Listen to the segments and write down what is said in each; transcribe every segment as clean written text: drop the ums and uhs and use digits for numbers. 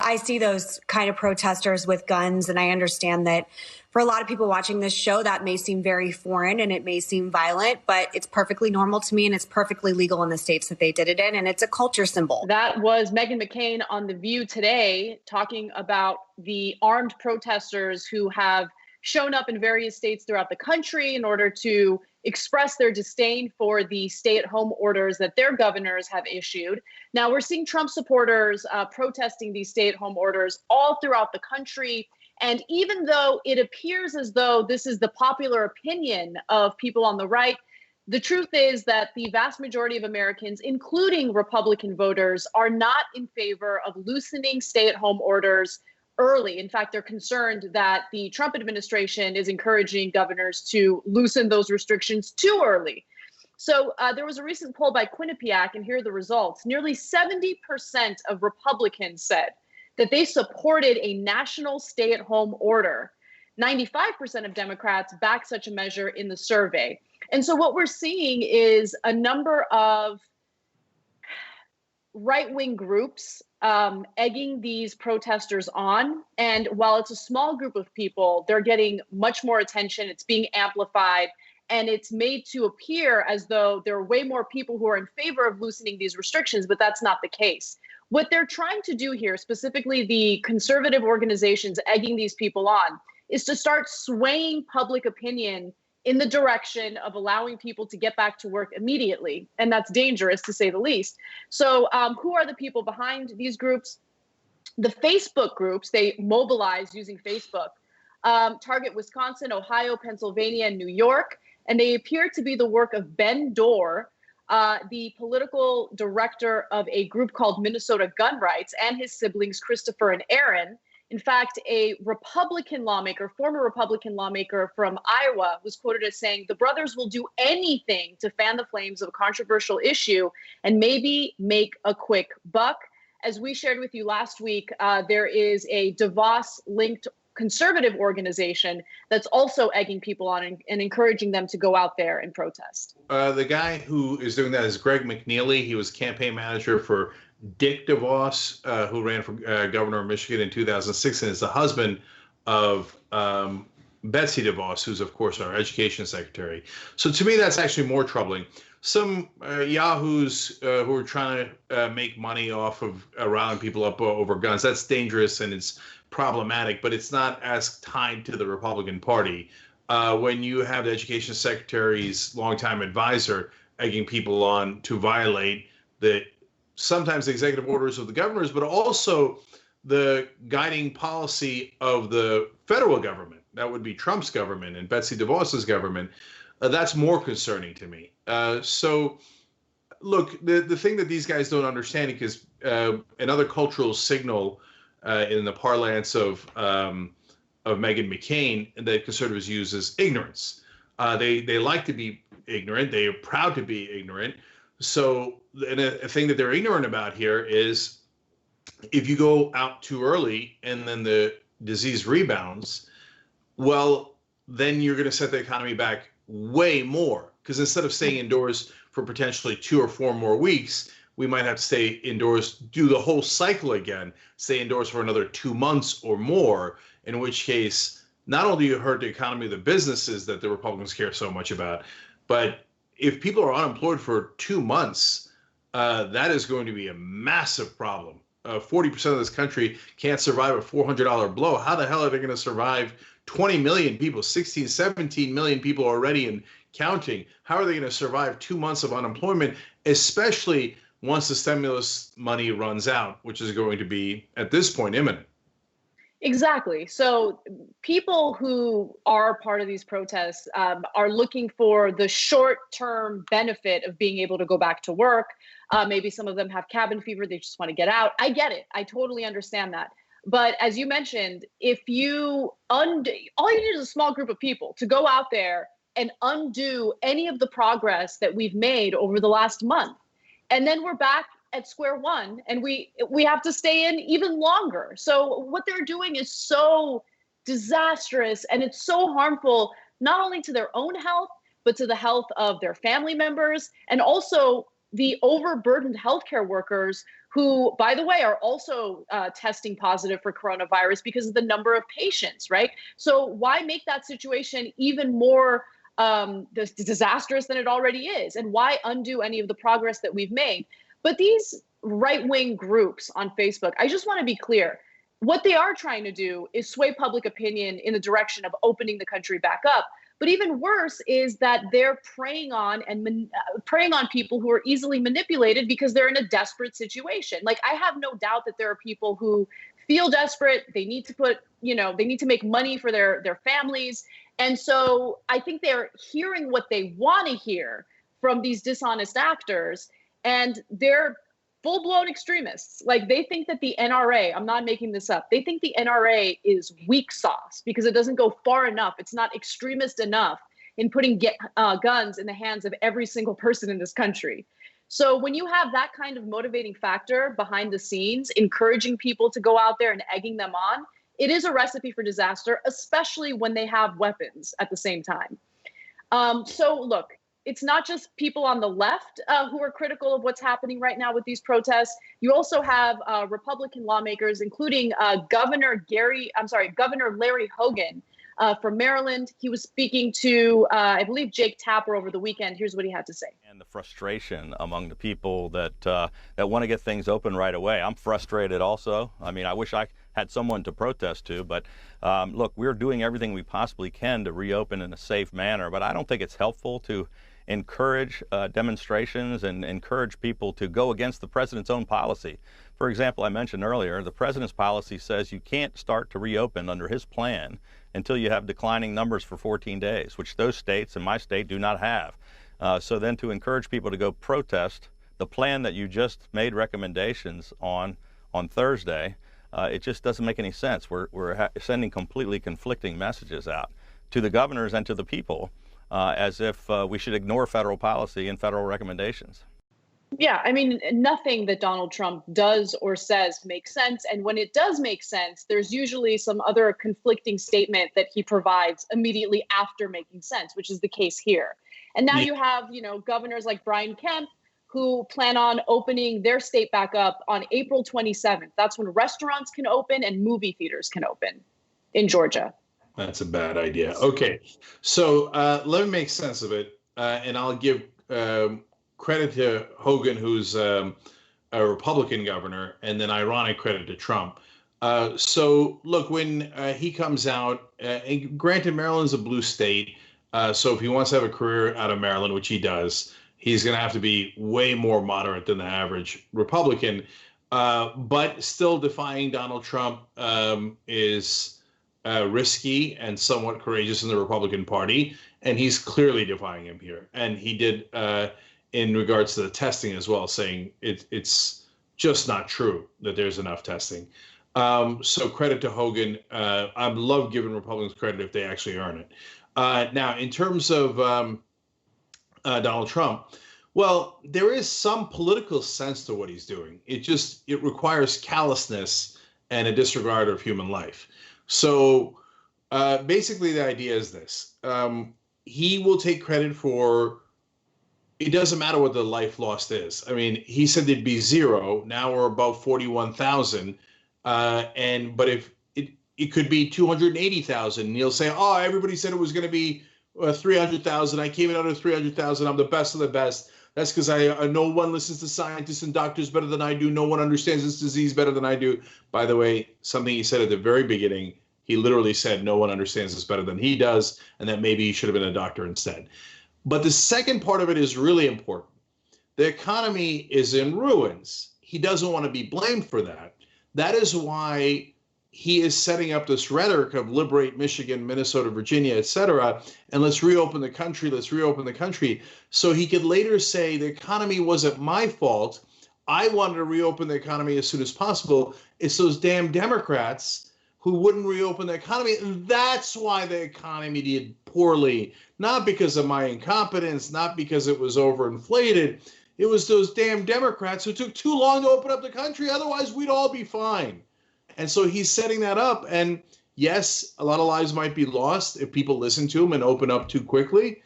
I see those kind of protesters with guns, and I understand that for a lot of people watching this show, that may seem very foreign and it may seem violent, but it's perfectly normal to me and it's perfectly legal in the states that they did it in, and it's a culture symbol. That was Meghan McCain on The View today, talking about the armed protesters who have shown up in various states throughout the country in order to express their disdain for the stay-at-home orders that their governors have issued. Now, we're seeing Trump supporters protesting these stay-at-home orders all throughout the country. And even though it appears as though this is the popular opinion of people on the right, the truth is that the vast majority of Americans, including Republican voters, are not in favor of loosening stay-at-home orders early. In fact, they're concerned that the Trump administration is encouraging governors to loosen those restrictions too early. So there was a recent poll by Quinnipiac, and here are the results. Nearly 70% of Republicans said that they supported a national stay-at-home order. 95% of Democrats backed such a measure in the survey. And so what we're seeing is a number of right-wing groups egging these protesters on. And while it's a small group of people, they're getting much more attention. It's being amplified, and it's made to appear as though there are way more people who are in favor of loosening these restrictions, but that's not the case. What they're trying to do here, specifically the conservative organizations egging these people on, is to start swaying public opinion in the direction of allowing people to get back to work immediately. And that's dangerous, to say the least. So who are the people behind these groups? The Facebook groups, they mobilize using Facebook, target Wisconsin, Ohio, Pennsylvania, and New York. And they appear to be the work of Ben Dorr, the political director of a group called Minnesota Gun Rights, and his siblings, Christopher and Aaron. In fact, a Republican lawmaker, former Republican lawmaker from Iowa, was quoted as saying, "The brothers will do anything to fan the flames of a controversial issue and maybe make a quick buck." As we shared with you last week, there is a DeVos-linked conservative organization that's also egging people on and encouraging them to go out there and protest. The guy who is doing that is Greg McNeely. He was campaign manager for Dick DeVos, who ran for governor of Michigan in 2006, and is the husband of Betsy DeVos, who's, of course, our education secretary. So to me, that's actually more troubling. Some yahoos who are trying to make money off of riling people up over guns, that's dangerous and it's problematic, but it's not as tied to the Republican Party. When you have the education secretary's longtime advisor egging people on to violate sometimes the executive orders of the governors, but also the guiding policy of the federal government. That would be Trump's government and Betsy DeVos's government. That's more concerning to me. So, look, the thing that these guys don't understand, because another cultural signal in the parlance of Meghan McCain that conservatives use is ignorance. They like to be ignorant. They are proud to be ignorant. So a thing that they're ignorant about here is if you go out too early and then the disease rebounds, well, then you're going to set the economy back way more. Because instead of staying indoors for potentially 2 or 4 more weeks, we might have to stay indoors, do the whole cycle again, stay indoors for another 2 months or more, in which case, not only do you hurt the economy of the businesses that the Republicans care so much about, but if people are unemployed for 2 months, that is going to be a massive problem. 40% of this country can't survive a $400 blow. How the hell are they going to survive 20 million people, 16, 17 million people already and counting? How are they going to survive 2 months of unemployment, especially once the stimulus money runs out, which is going to be, at this point, imminent? Exactly. So people who are part of these protests are looking for the short-term benefit of being able to go back to work. Maybe some of them have cabin fever. They just want to get out. I get it. I totally understand that. But as you mentioned, if you all you need is a small group of people to go out there and undo any of the progress that we've made over the last month. And then we're back at square one, and we have to stay in even longer. So what they're doing is so disastrous, and it's so harmful, not only to their own health, but to the health of their family members, and also the overburdened healthcare workers who, by the way, are also testing positive for coronavirus because of the number of patients, right? So why make that situation even more disastrous than it already is? And why undo any of the progress that we've made? But these right-wing groups on Facebook, I just want to be clear. What they are trying to do is sway public opinion in the direction of opening the country back up. But even worse is that they're preying on people who are easily manipulated because they're in a desperate situation. Like, I have no doubt that there are people who feel desperate. They need to they need to make money for their families. And so I think they're hearing what they want to hear from these dishonest actors, and they're full-blown extremists. Like, they think that the NRA, I'm not making this up, they think the NRA is weak sauce because it doesn't go far enough. It's not extremist enough in putting guns in the hands of every single person in this country. So when you have that kind of motivating factor behind the scenes, encouraging people to go out there and egging them on, it is a recipe for disaster, especially when they have weapons at the same time. So look, it's not just people on the left who are critical of what's happening right now with these protests. You also have Republican lawmakers, including Governor Larry Hogan from Maryland. He was speaking to, I believe, Jake Tapper over the weekend. Here's what he had to say. And the frustration among the people that want to get things open right away. I'm frustrated also. I mean, I wish I had someone to protest to, but look, we're doing everything we possibly can to reopen in a safe manner, but I don't think it's helpful to encourage demonstrations and encourage people to go against the president's own policy. For example, I mentioned earlier, the president's policy says you can't start to reopen under his plan until you have declining numbers for 14 days, which those states and my state do not have. So then to encourage people to go protest the plan that you just made recommendations on Thursday, it just doesn't make any sense. We're sending completely conflicting messages out to the governors and to the people, as if we should ignore federal policy and federal recommendations. Yeah, I mean, nothing that Donald Trump does or says makes sense. And when it does make sense, there's usually some other conflicting statement that he provides immediately after making sense, which is the case here. And now you have, governors like Brian Kemp, who plan on opening their state back up on April 27th. That's when restaurants can open and movie theaters can open in Georgia. That's a bad idea. Okay, so let me make sense of it, and I'll give credit to Hogan, who's a Republican governor, and then ironic credit to Trump. So look, when he comes out, and granted, Maryland's a blue state, so if he wants to have a career out of Maryland, which he does, he's going to have to be way more moderate than the average Republican. But still defying Donald Trump is risky and somewhat courageous in the Republican Party. And he's clearly defying him here. And he did in regards to the testing as well, saying it's just not true that there's enough testing. So credit to Hogan. I love giving Republicans credit if they actually earn it. Now, in terms of Donald Trump, well, there is some political sense to what he's doing. It requires callousness and a disregard of human life. So basically the idea is this. He will take credit for, it doesn't matter what the life lost is. I mean, he said there'd be zero. Now we're about 41,000. But if it could be 280,000, and he'll say, oh, everybody said it was going to be 300,000. I came in under 300,000. I'm the best of the best. That's because no one listens to scientists and doctors better than I do. No one understands this disease better than I do. By the way, something he said at the very beginning, he literally said no one understands this better than he does, and that maybe he should have been a doctor instead. But the second part of it is really important. The economy is in ruins. He doesn't want to be blamed for that. That is why he is setting up this rhetoric of liberate Michigan, Minnesota, Virginia, et cetera, and let's reopen the country, so he could later say the economy wasn't my fault. I wanted to reopen the economy as soon as possible. It's those damn Democrats who wouldn't reopen the economy, and that's why the economy did poorly, not because of my incompetence, not because it was overinflated. It was those damn Democrats who took too long to open up the country. Otherwise, we'd all be fine. And so he's setting that up. And yes, a lot of lives might be lost if people listen to him and open up too quickly.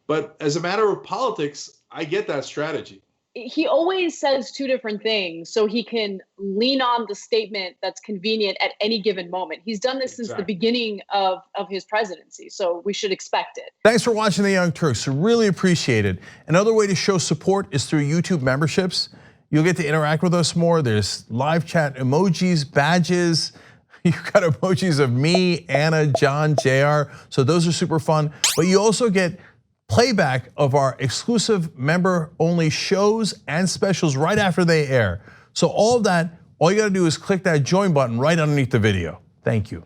But as a matter of politics, I get that strategy. he always says two different things so he can lean on the statement that's convenient at any given moment. He's done this since the beginning of his presidency, so we should expect it. Thanks for watching The Young Turks. Really appreciate it. Another way to show support is through YouTube memberships. You'll get to interact with us more. There's live chat emojis, badges. You've got emojis of me, Anna, John, JR. So those are super fun. But you also get playback of our exclusive member-only shows and specials right after they air. So all of that, all you gotta do is click that join button right underneath the video. Thank you.